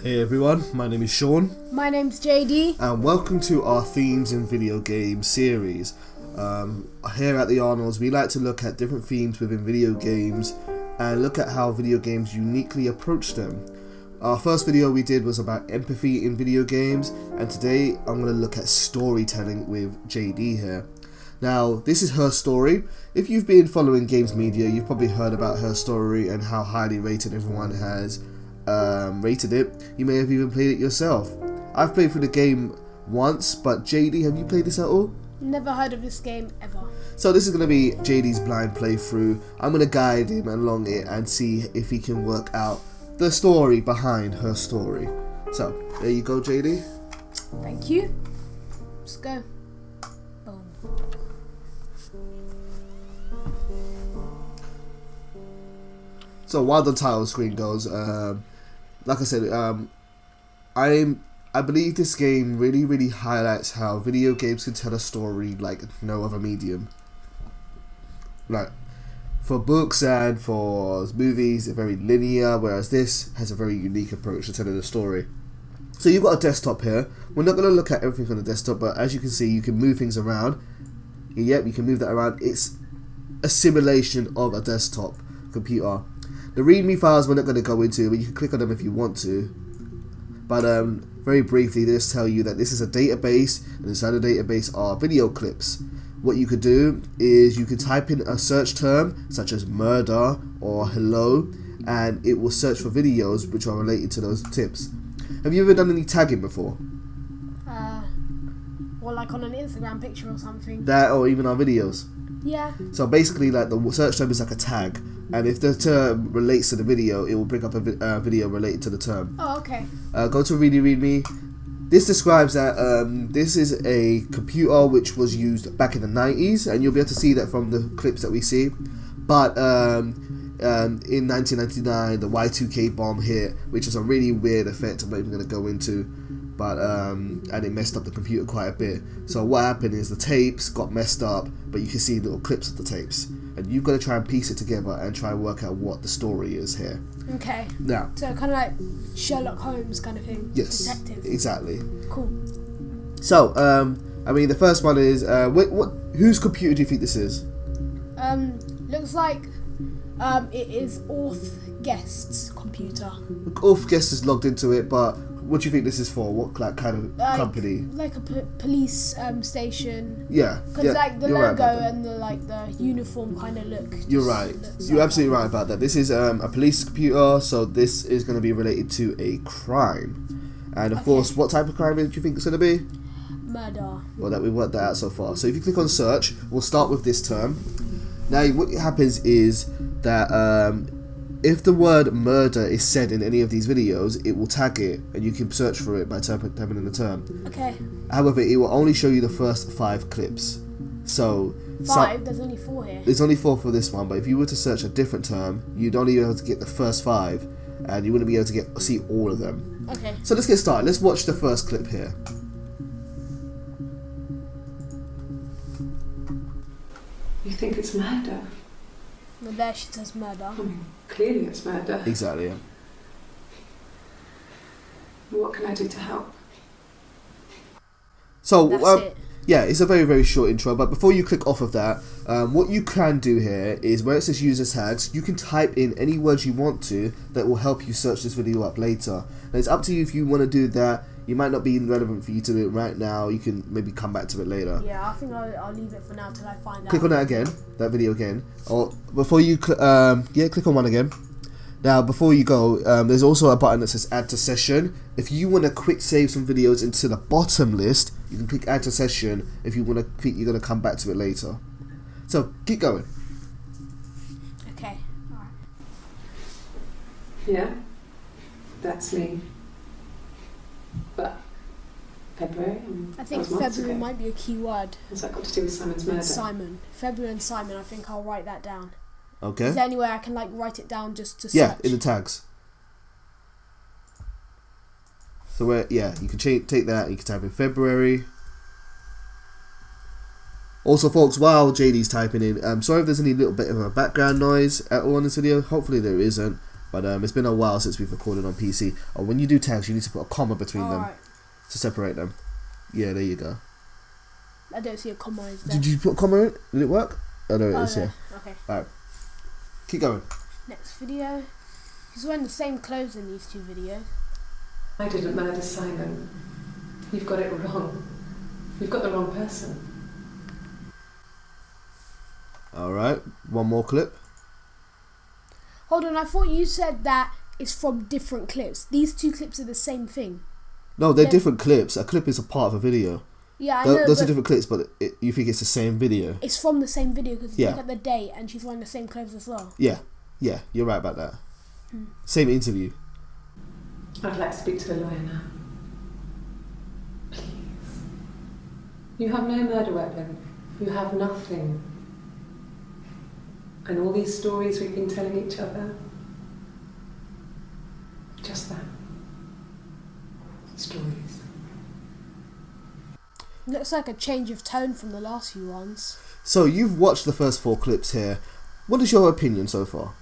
Hey everyone, my name is Sean. My name's JD. And welcome to our Themes in Video Games series. Here at the Arnolds, we like to look at different themes within video games and look at how video games uniquely approach them. Our first video we did was about empathy in video games, and today I'm going to look at storytelling with JD here. Now, this is her story. If you've been following games media, you've probably heard about her story and how highly rated everyone has rated it. You may have even played it yourself. I've played through the game once, but JD, have you played this at all? Never heard of this game ever. So this is going to be JD's blind playthrough. I'm going to guide him along it and see if he can work out the story behind her story. So, there you go, JD. Thank you. Let's go. Boom. So while the title screen goes, like I said, I believe this game really highlights how video games can tell a story like no other medium. Like, for books and for movies, they're very linear, whereas this has a very unique approach to telling a story. So you've got a desktop here. We're not going to look at everything on the desktop, but as you can see, you can move things around. Yep, you can move that around. It's a simulation of a desktop computer. The README files we're not going to go into, but you can click on them if you want to. But very briefly, they just tell you that this is a database, and inside the database are video clips. What you could do is you could type in a search term, such as murder or hello, and it will search for videos which are related to those tips. Have you ever done any tagging before? Or like on an Instagram picture or something. That, or even our videos? Yeah. So basically, like, the search term is like a tag, and if the term relates to the video, it will bring up a video related to the term. Oh, okay. Go to README. This describes that this is a computer which was used back in the 90s, and you'll be able to see that from the clips that we see. But in 1999, the Y2K bomb hit, which is a really weird effect I'm not even going to go into. But and it messed up the computer quite a bit. So what happened is the tapes got messed up, but you can see little clips of the tapes, and you've got to try and piece it together and try and work out what the story is here. Okay. Now, so kind of like Sherlock Holmes kind of thing. Yes. Detective. Exactly. Cool. So I mean, the first one is whose computer do you think this is? Looks like it is Orth Guest's computer. Orth Guest is logged into it, but what do you think this is for? What kind of company? Like a police station. Yeah. Because like the you're logo right and the uniform kind of look. You're right. You're absolutely right about that. This is a police computer, so this is going to be related to a crime. And of course, what type of crime do you think it's going to be? Murder. Well, that we worked that out so far. So if you click on search, we'll start with this term. Now, what happens is that if the word murder is said in any of these videos, it will tag it, and you can search for it by typing in the term. Okay. However, it will only show you the first 5 clips. So 5? There's only 4 here. There's only 4 for this one, but if you were to search a different term, you'd only be able to get the first 5, and you wouldn't be able to see all of them. Okay. So let's get started. Let's watch the first clip here. You think it's murder? Well, there she says murder. I mean, clearly it's murder. Exactly, yeah. What can I do to help? So, That's it. yeah, it's a very short intro, but before you click off of that, what you can do here is where it says user tags, you can type in any words you want to that will help you search this video up later. And it's up to you if you want to do that. You might not be relevant for you to do it right now. You can maybe come back to it later. Yeah, I think I'll leave it for now till I find out. Click on that again, that video again. Or before you, click on one again. Now, before you go, there's also a button that says add to session. If you want to quick save some videos into the bottom list, you can click add to session if you want to think you're going to come back to it later. So, keep going. Okay, alright. Yeah, that's me. But February? I think February might be a key word. What's that got to do with Simon's murder? Simon. February and Simon, I think I'll write that down. Okay. Is there any way I can like write it down just to search? Yeah, in the tags. So you can take that, you can type in February. Also, folks, while JD's typing in, sorry if there's any little bit of a background noise at all in this video. Hopefully there isn't. But it's been a while since we've recorded on PC. When you do tags, you need to put a comma between them to separate them. Yeah, there you go. I don't see a comma. Is there? Did you put a comma in? Did it work? Oh, no, it is here. Okay. Alright. Keep going. Next video. He's wearing the same clothes in these two videos. I didn't murder Simon. You've got it wrong. You've got the wrong person. Alright, one more clip. Hold on, I thought you said that it's from different clips. These two clips are the same thing. No, they're different clips. A clip is a part of a video. Yeah, I know. Those are different clips, but you think it's the same video. It's from the same video because you look at the date and she's wearing the same clothes as well. Yeah, you're right about that. Same interview. I'd like to speak to the lawyer now. Please. You have no murder weapon. You have nothing. And all these stories we've been telling each other. Just that. Stories. Looks like a change of tone from the last few ones. So you've watched the first 4 clips here. What is your opinion so far?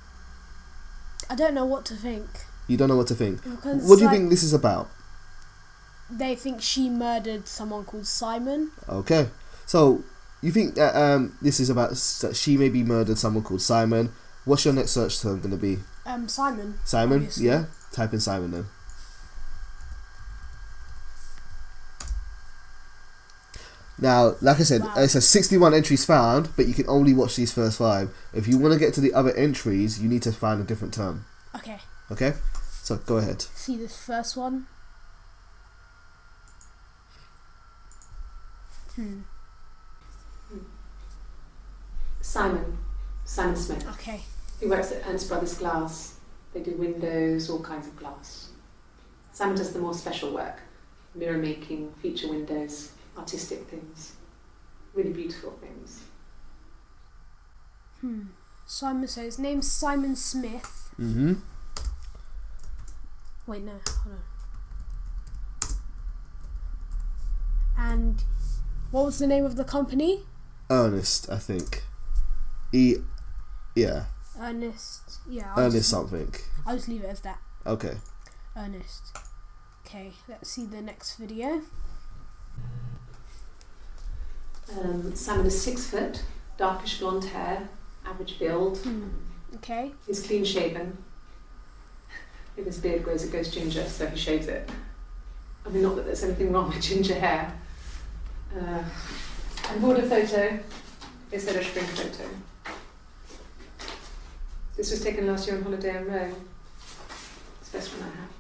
I don't know what to think. You don't know what to think. Because, what do you think this is about? They think she murdered someone called Simon. Okay. So you think that this is about that she maybe murdered someone called Simon. What's your next search term going to be? Simon. Simon? Obviously. Yeah? Type in Simon then. Now, like I said, it says 61 entries found, but you can only watch these first 5. If you want to get to the other entries, you need to find a different term. Okay. Okay? So, go ahead. See this first one? Simon Smith. Okay. He works at Ernst Brothers Glass. They do windows, all kinds of glass. Simon does the more special work. Mirror making, feature windows, artistic things. Really beautiful things. Simon, so his name's Simon Smith. Mm-hmm. Wait, no, hold on. And what was the name of the company? Ernest, I think. Yeah. Ernest, yeah. Ernest something. I'll just leave it as that. Okay. Ernest. Okay, let's see the next video. Simon is 6 foot, darkish blonde hair, average build. Okay. He's clean shaven. If his beard grows, it goes ginger, so he shaves it. I mean, not that there's anything wrong with ginger hair. And border photo is a spring photo. This was taken last year on holiday in Rome. It's the best one I have.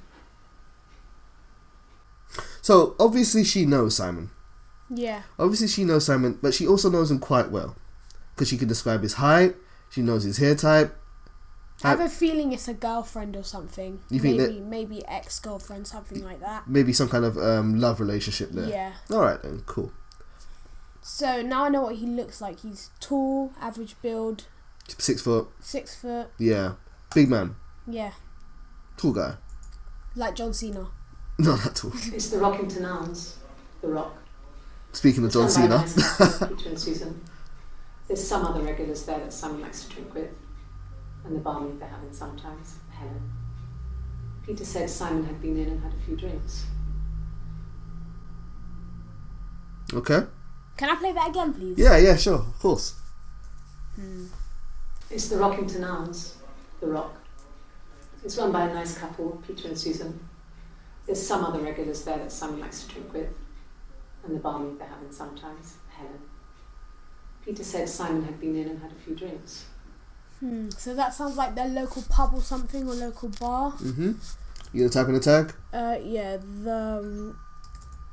So, obviously she knows Simon. Yeah. Obviously she knows Simon, but she also knows him quite well. Because she can describe his height, she knows his hair type. I have a feeling it's a girlfriend or something. You think maybe ex-girlfriend, something like that. Maybe some kind of love relationship there. Yeah. Alright then, cool. So now I know what he looks like. He's tall, average build. 6 foot. 6 foot. Yeah. Big man. Yeah. Tall guy. Like John Cena. Not that tall. It's the Rockington Arms, The Rock. Speaking of John Cena. Peter and Susan. There's some other regulars there that Simon likes to drink with. And the barmaid they're having sometimes, Helen. Peter said Simon had been in and had a few drinks. Okay. Can I play that again, please? Yeah, sure, of course. It's the Rockington Arms, The Rock. It's run by a nice couple, Peter and Susan. There's some other regulars there that Simon likes to drink with. And the barmaid they're having sometimes, Helen. Peter said Simon had been in and had a few drinks. So that sounds like their local pub or something, or local bar. You gonna type in a tag? Yeah, the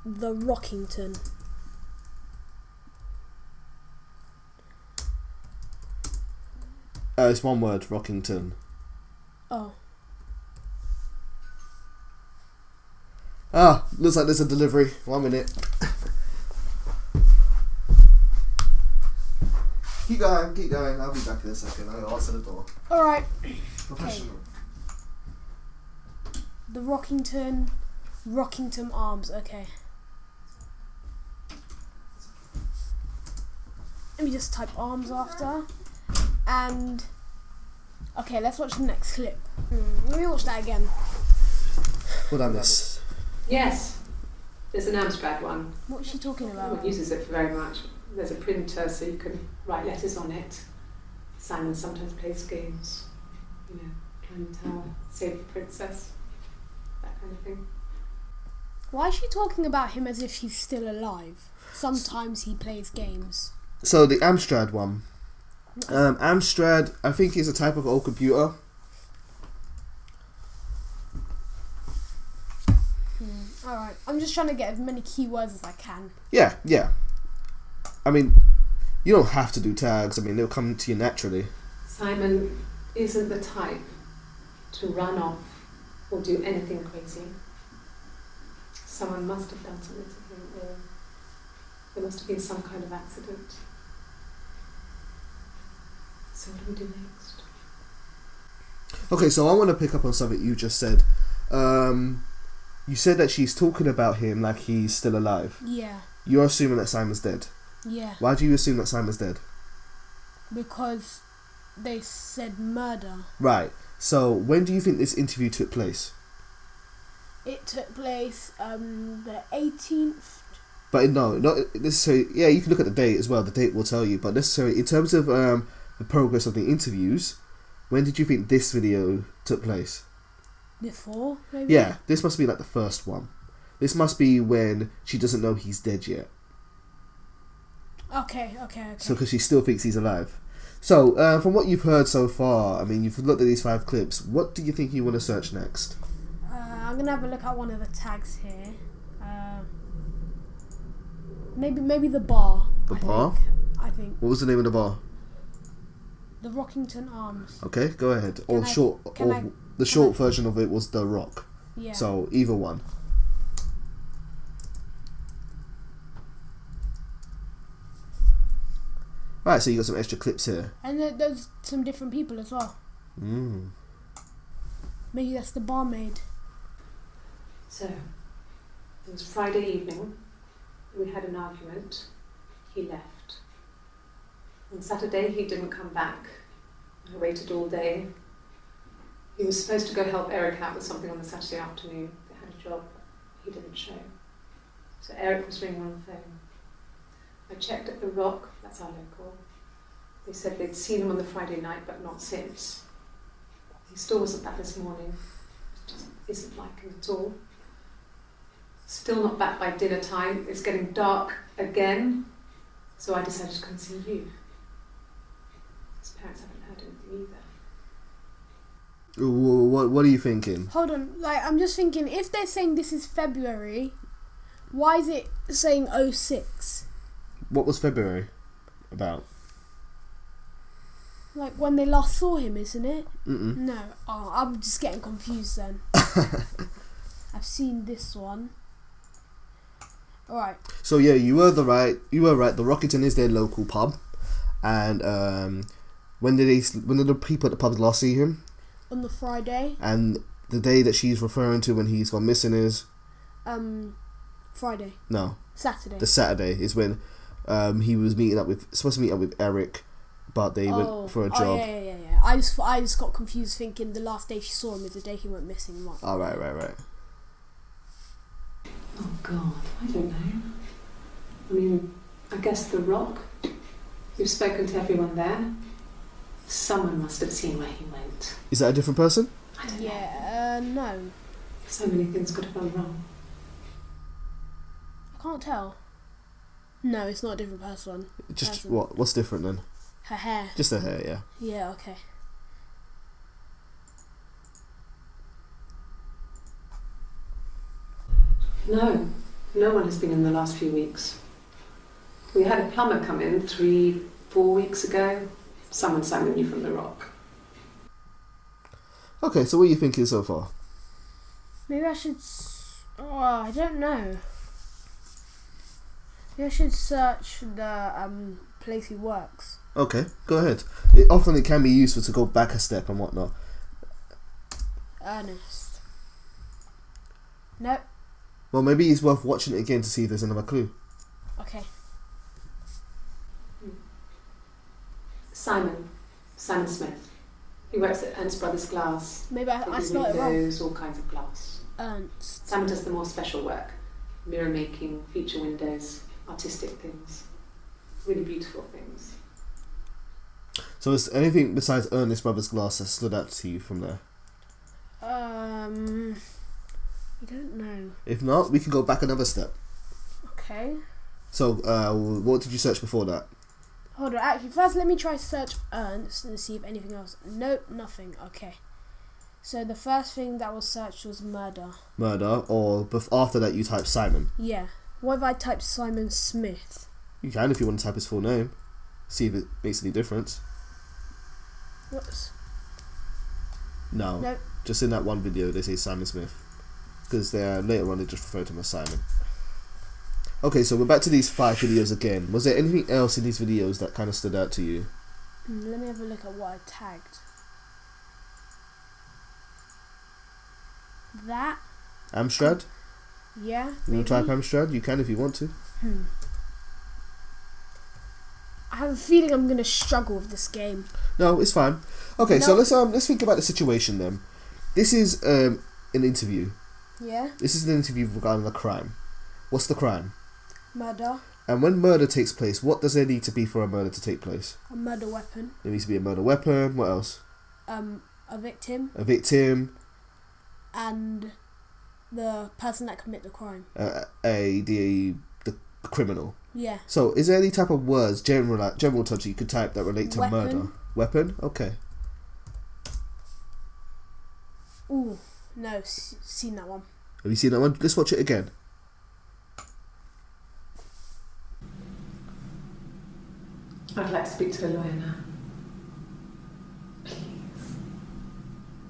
Rockington. It's one word, Rockington. Oh. Looks like there's a delivery. 1 minute. Keep going. I'll be back in a second. I'll answer the door. Alright. Professional. The Rockington Arms, okay. Let me just type arms after. And Okay, let's watch the next clip. Let me watch that again. What did I miss? Yes, there's an Amstrad one. What's she talking No about? one uses it for very much. There's a printer so you can write letters on it. Simon sometimes plays games. You know, climb the tower, save the princess, that kind of thing. Why is she talking about him as if he's still alive? Sometimes he plays games. So the Amstrad one. Amstrad, I think, is a type of old computer. Alright, I'm just trying to get as many keywords as I can. Yeah. I mean, you don't have to do tags. I mean, they'll come to you naturally. Simon isn't the type to run off or do anything crazy. Someone must have done something to him, or there must have been some kind of accident. So what do we do next? Okay, so I want to pick up on something you just said. You said that she's talking about him like he's still alive. Yeah. You're assuming that Simon's dead. Yeah. Why do you assume that Simon's dead? Because they said murder. Right. So when do you think this interview took place? It took place the 18th. But no, not necessarily. Yeah, you can look at the date as well. The date will tell you. But necessarily, in terms of the progress of the interviews, when did you think this video took place? Before, maybe? Yeah, this must be like the first one. This must be when she doesn't know he's dead yet. Okay. So, because she still thinks he's alive. So, from what you've heard so far, I mean, you've looked at these 5 clips. What do you think you want to search next? I'm gonna have a look at one of the tags here. Maybe the bar. The bar? I think What was the name of the bar? the Rockington Arms. Okay, go ahead. Can I- The short version of it was The Rock. Yeah. So, either one. Right, so you got some extra clips here. And there's some different people as well. Maybe that's the barmaid. So, it was Friday evening. We had an argument. He left. On Saturday, he didn't come back. I waited all day. He was supposed to go help Eric out with something on the Saturday afternoon. They had a job. He didn't show. So Eric was ringing on the phone. I checked at the Rock, that's our local. They said they'd seen him on the Friday night, but not since. He still wasn't back this morning. It just isn't like him at all. Still not back by dinner time. It's getting dark again. So I decided to come see you. His parents haven't heard anything either. What are you thinking? Hold on, I'm just thinking, if they're saying this is February, why is it saying 06? What was February about? Like when they last saw him, isn't it? Mm-mm. No. Oh, I'm just getting confused then. I've seen this one. Alright. So yeah, you were right. The Rockington is their local pub, and when did the people at the pub last see him? On the Friday. And the day that she's referring to when he's gone missing is? Friday. No. Saturday. The Saturday is when he was supposed to meet up with Eric, but they went for a job. Oh, yeah. I just got confused thinking the last day she saw him is the day he went missing. What? Oh, right. Oh God, I don't know. I mean, I guess the Rock. You've spoken to everyone there. Someone must have seen where he went. Is that a different person? I don't know. Yeah, no. So many things could have gone wrong. I can't tell. No, it's not a different person. Just what? What's different then? Her hair. Just her hair, yeah. Yeah, okay. No one has been in the last few weeks. We had a plumber come in 3-4 weeks ago. Someone knew from the Rock. Okay, so what are you thinking so far? Maybe I should... I don't know. Maybe I should search the place he works. Okay, go ahead. It can be useful to go back a step and whatnot. Ernest. Nope. Well, maybe it's worth watching it again to see if there's another clue. Okay. Simon Smith. He works at Ernst Brothers Glass. Maybe I They do spelled it wrong. windows, all kinds of glass. Ernst. Sam does the more special work, mirror making, feature windows, artistic things, really beautiful things. So is anything besides Ernest Brothers Glass that stood out to you from there? I don't know. If not, we can go back another step. Okay. So, what did you search before that? Hold on, actually, first let me try search Ernst and see if anything else. Nope, nothing. Okay. So the first thing that was searched was murder. Murder, or after that you type Simon. Yeah. What if I type Simon Smith? You can if you want to type his full name. See if it makes any difference. Whoops. No. Nope. Just in that one video they say Simon Smith. Because later on they just refer to him as Simon. Okay, so we're back to these 5 videos again. Was there anything else in these videos that kind of stood out to you? Let me have a look at what I tagged. That. Amstrad? Yeah. You want to type Amstrad? You can if you want to. I have a feeling I'm gonna struggle with this game. No, it's fine. Okay, so let's think about the situation then. This is an interview. Yeah. This is an interview regarding a crime. What's the crime? Murder. And when murder takes place, what does there need to be for a murder to take place? A murder weapon. There needs to be a murder weapon. What else? A victim. A victim. And the person that commit the crime. The criminal. Yeah. So, is there any type of words, general terms you could type that relate to murder? Weapon? Okay. Ooh, no, seen that one. Have you seen that one? Let's watch it again. I'd like to speak to a lawyer now. Please.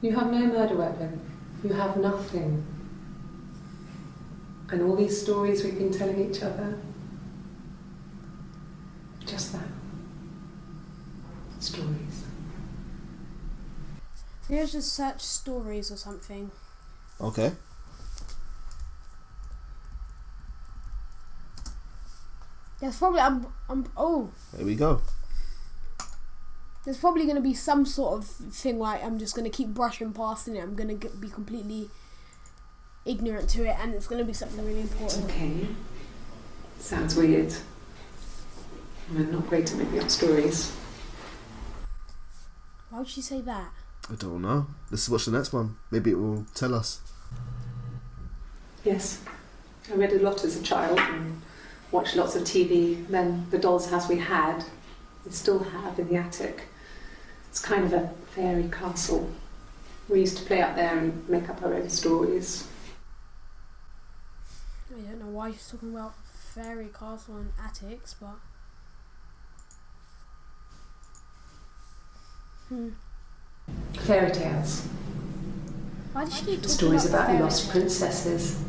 You have no murder weapon. You have nothing. And all these stories we've been telling each other. Just that. Stories. Let's just search stories or something. Okay. There's probably There we go. There's probably gonna be some sort of thing like I'm just gonna keep brushing past it. I'm gonna be completely ignorant to it, and it's gonna be something really important. Okay. Sounds weird. I'm not great at making up stories. Why would she say that? I don't know. Let's watch the next one. Maybe it will tell us. Yes. I read a lot as a child and watched lots of TV. Then the doll's house we had, we still have in the attic. It's kind of a fairy castle. We used to play out there and make up our own stories. I don't know why she's talking about fairy castle and attics, but Fairy tales. why does she keep talking Stories about fairy lost tales? princesses,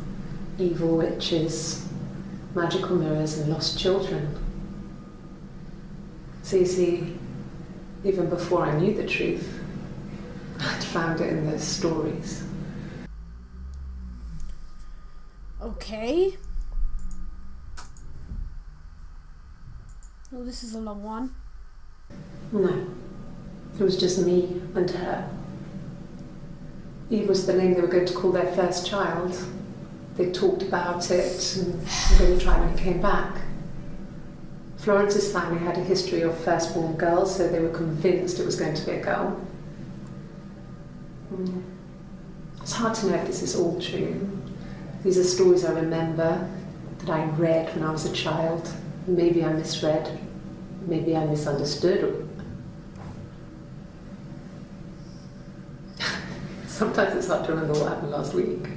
evil witches, magical mirrors and lost children. So you see, even before I knew the truth, I'd found it in those stories. Okay. Oh, this is a long one. No, it was just me and her. Eve was the name they were going to call their first child. They talked about it and were going to try when it came back. Florence's family had a history of firstborn girls, so they were convinced it was going to be a girl. It's hard to know if this is all true. These are stories I remember, that I read when I was a child. Maybe I misread, maybe I misunderstood. Sometimes it's hard to remember what happened last week.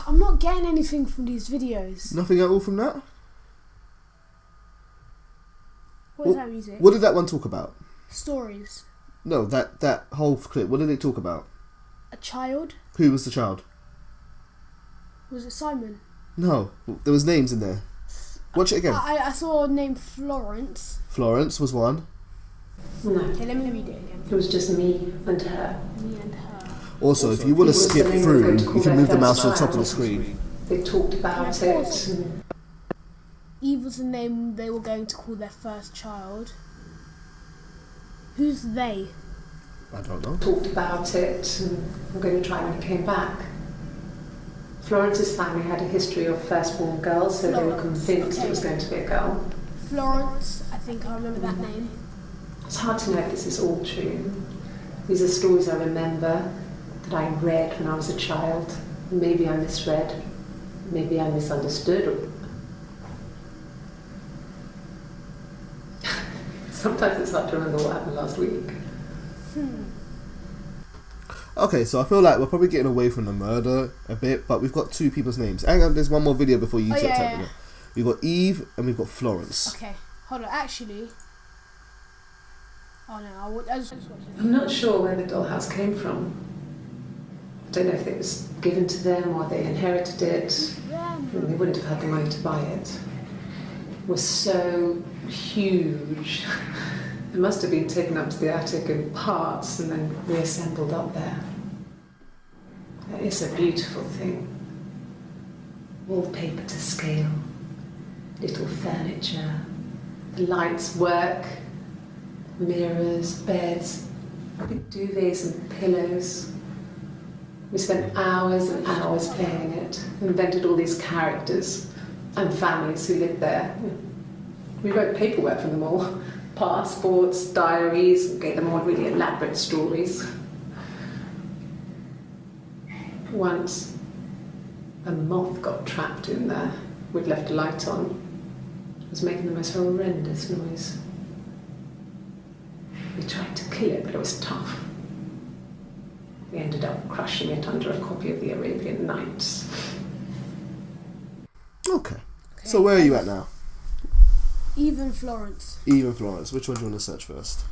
I'm not getting anything from these videos. Nothing at all from that? What is that music? What did that one talk about? Stories. No, that whole clip. What did it talk about? A child? Who was the child? Was it Simon? No, there was names in there. Watch it again. I saw a name Florence. Florence was one. No, Okay, let me read it again. it was just me and her. Me and her. Also, if you want to It was skip the name through, they were going to you call can their move the first mouse to the top of child. the screen. They talked about Can I pause? it. Eve was the name they were going to call their first child. Who's they? I don't know. Talked about it and were going to try when he came back. Florence's family had a history of firstborn girls, so they were convinced it was going to be a girl. Florence, I think I remember that name. It's hard to know if this is all true. These are stories I remember that I read when I was a child. Maybe I misread, maybe I misunderstood. Sometimes it's hard to remember what happened last week. Okay, so I feel like we're probably getting away from the murder a bit, but we've got two people's names. Hang on, there's one more video before you start typing it. We've got Eve and we've got Florence. Okay, hold on. Actually, oh no, I just watched it. I'm not sure where the dollhouse came from. I don't know if it was given to them or they inherited it. And they wouldn't have had the money to buy it. It was so huge. It must have been taken up to the attic in parts and then reassembled up there. It's a beautiful thing. Wallpaper to scale, little furniture, the lights work, mirrors, beds, big duvets and pillows. We spent hours and hours playing in it, invented all these characters and families who lived there. We wrote paperwork for them all. Passports, diaries, gave them all really elaborate stories. Once, a moth got trapped in there. We'd left a light on. It was making the most horrendous noise. We tried to kill it, but it was tough. We ended up crushing it under a copy of the Arabian Nights. Okay. So where are you at now? Eve and Florence. Eve and Florence. Which one do you want to search first?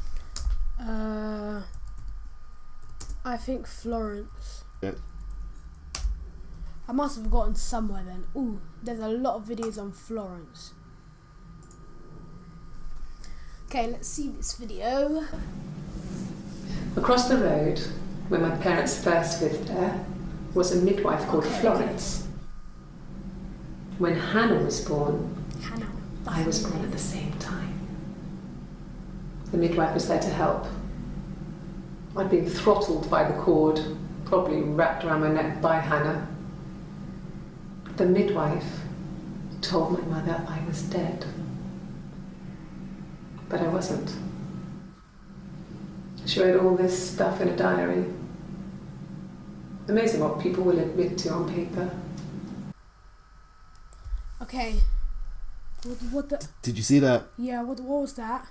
I think Florence. Yeah. I must have gotten somewhere then. Ooh, there's a lot of videos on Florence. Okay, let's see this video. Across the road, where my parents first lived there, was a midwife called Florence. When Hannah was born, I was born at the same time. The midwife was there to help. I'd been throttled by the cord, probably wrapped around my neck by Hannah. The midwife told my mother I was dead. But I wasn't. She wrote all this stuff in a diary. Amazing what people will admit to on paper. Okay. What the? Did you see that? Yeah, what was that?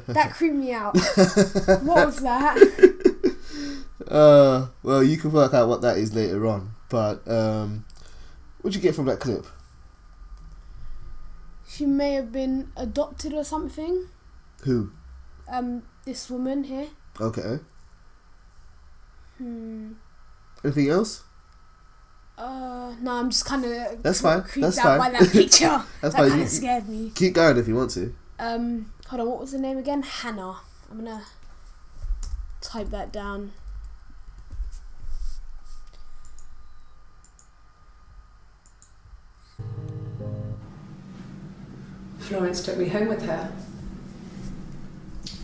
That creeped me out. What was that? Well, you can work out what that is later on. But what'd you get from that clip? She may have been adopted or something. Who? This woman here. Okay. Anything else? No, I'm just kind of That's fine. creeped That's out fine. by that picture. That's that fine. kind of scared me. Keep going if you want to. Hold on, what was the name again? Hannah. I'm gonna type that down. Florence took me home with her.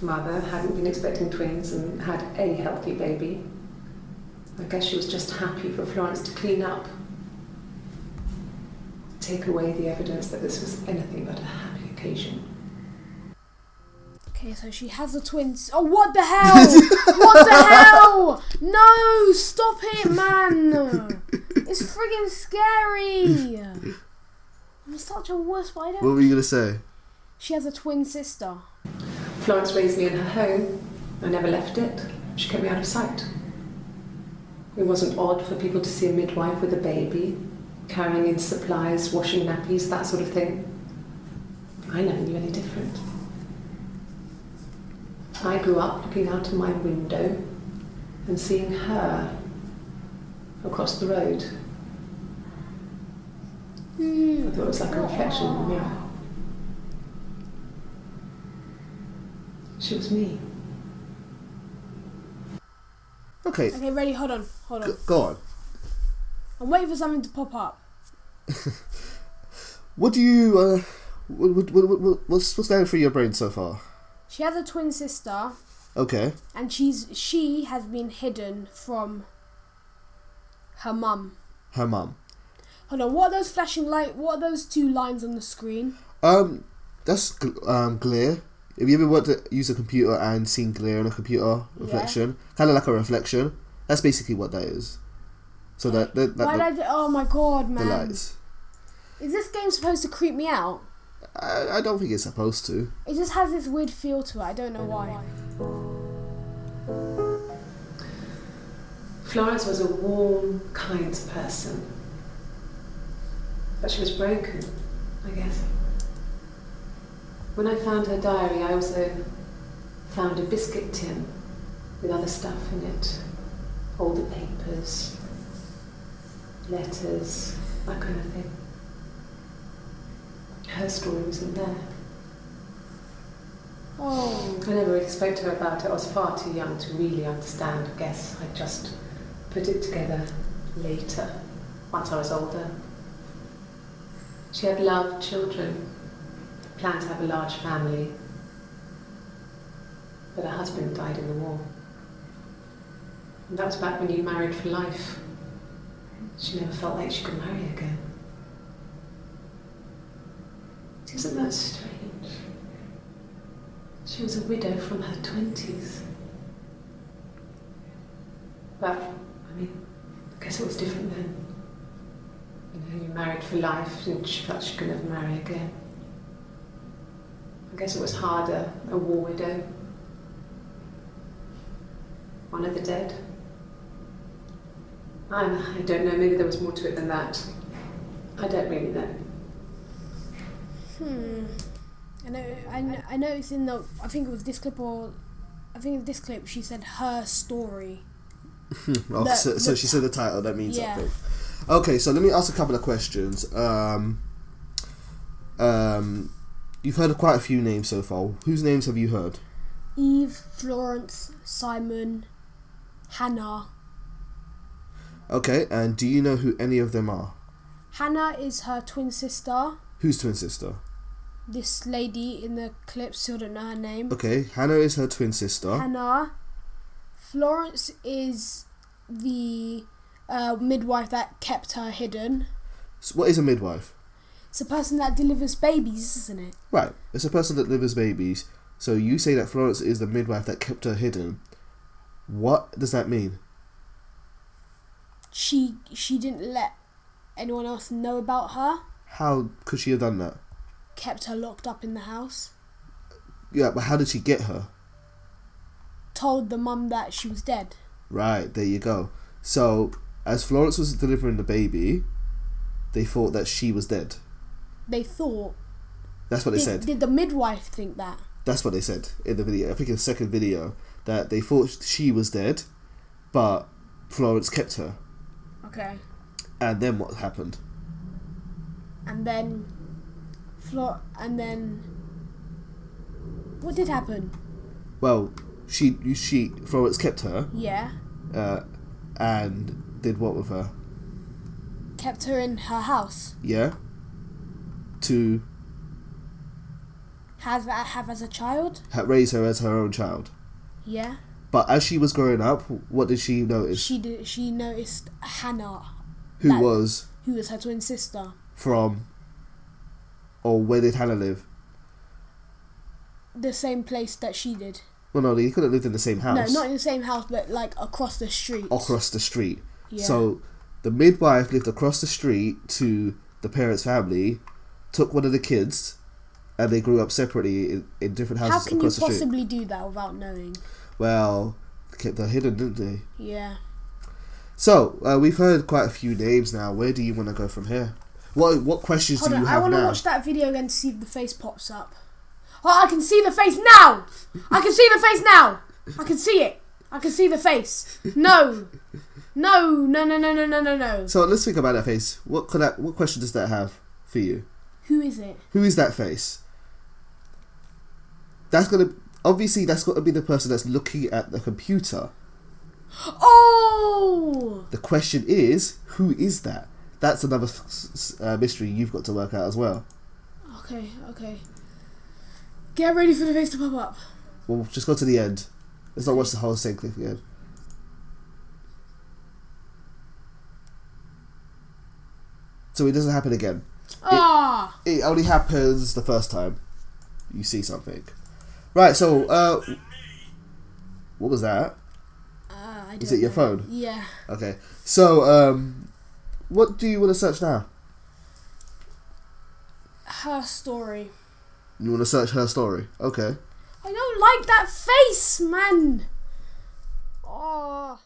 Mother hadn't been expecting twins and had a healthy baby. I guess she was just happy for Florence to clean up. Take away the evidence that this was anything but a happy occasion. Okay, so she has the twins. Oh, what the hell? What the hell? No, stop it, man. It's friggin' scary. I'm such a wuss, but I don't. What were you going to say? She has a twin sister. Florence raised me in her home. I never left it. She kept me out of sight. It wasn't odd for people to see a midwife with a baby, carrying in supplies, washing nappies, that sort of thing. I never knew any different. I grew up looking out of my window and seeing her across the road. I thought it was like a reflection in the mirror. She was me. Okay. Okay, ready? Hold on. Go on. I'm waiting for something to pop up. What do you... what's going through your brain so far? She has a twin sister. Okay. And she has been hidden from her mum. Her mum. Hold on, what are those flashing light? What are those two lines on the screen? That's glare. Have you ever worked to use a computer and seen glare in a computer reflection? Kind of like a reflection. That's basically what that is. So oh my god, man! The lights. Is this game supposed to creep me out? I don't think it's supposed to. It just has this weird feel to it. I don't know why. Florence was a warm, kind person. But she was broken, I guess. When I found her diary, I also found a biscuit tin with other stuff in it. Older papers, letters, that kind of thing. Her story wasn't there. Oh. I never really spoke to her about it. I was far too young to really understand. I guess I just put it together later, once I was older. She had loved children, planned to have a large family, but her husband died in the war. And that was back when you married for life. She never felt like she could marry again. Isn't that strange? She was a widow from her 20s. But, I mean, I guess it was different then. You know, you married for life and she felt she could never marry again. I guess it was harder, a war widow. One of the dead. I don't know, maybe there was more to it than that. I don't really know. I noticed in the, I think it was this clip she said her story. So she said the title, that means something. Okay, so let me ask a couple of questions. You've heard of quite a few names so far. Whose names have you heard? Eve, Florence, Simon, Hannah. Okay, and do you know who any of them are? Hannah is her twin sister. Whose twin sister? This lady in the clip, still don't know her name. Okay, Hannah is her twin sister. Hannah. Florence is the midwife that kept her hidden. So what is a midwife? It's a person that delivers babies, isn't it? Right, it's a person that delivers babies. So you say that Florence is the midwife that kept her hidden. What does that mean? She didn't let anyone else know about her. How could she have done that? Kept her locked up in the house. Yeah, but how did she get her? Told the mum that she was dead. Right, there you go. So, as Florence was delivering the baby, they thought that she was dead. They thought. That's what they said. Did the midwife think that? That's what they said in the video. I think in the second video, that they thought she was dead, but Florence kept her. Okay. And then what happened? And then what did happen? Well, Florence kept her. Yeah. And did what with her? Kept her in her house. Yeah. To have as a child. Raise her as her own child. Yeah. But as she was growing up, what did she notice? She noticed Hannah. Who was her twin sister. From. Or where did Hannah live? The same place that she did. Well, no, they couldn't have lived in the same house. No, not in the same house, but like across the street. Across the street. Yeah. So the midwife lived across the street to the parents' family, took one of the kids, and they grew up separately in different houses across the street. How can you possibly do that without knowing? Well, they kept her hidden, didn't they? Yeah. So, we've heard quite a few names now. Where do you want to go from here? What questions do you have now? I want to watch that video again to see if the face pops up. Oh, I can see the face now! I can see the face now! I can see it! I can see the face. No! No. So let's think about that face. What question does that have for you? Who is it? Who is that face? That's got to be the person that's looking at the computer. Oh! The question is, who is that? That's another mystery you've got to work out as well. Okay. Get ready for the face to pop up. Well, just go to the end. Let's not watch the whole same clip again. So it doesn't happen again. Ah. It only happens the first time you see something. Right, so, what was that? Is it your phone? Yeah. Okay. So, what do you want to search now? Her story. You want to search her story? Okay. I don't like that face, man. Oh.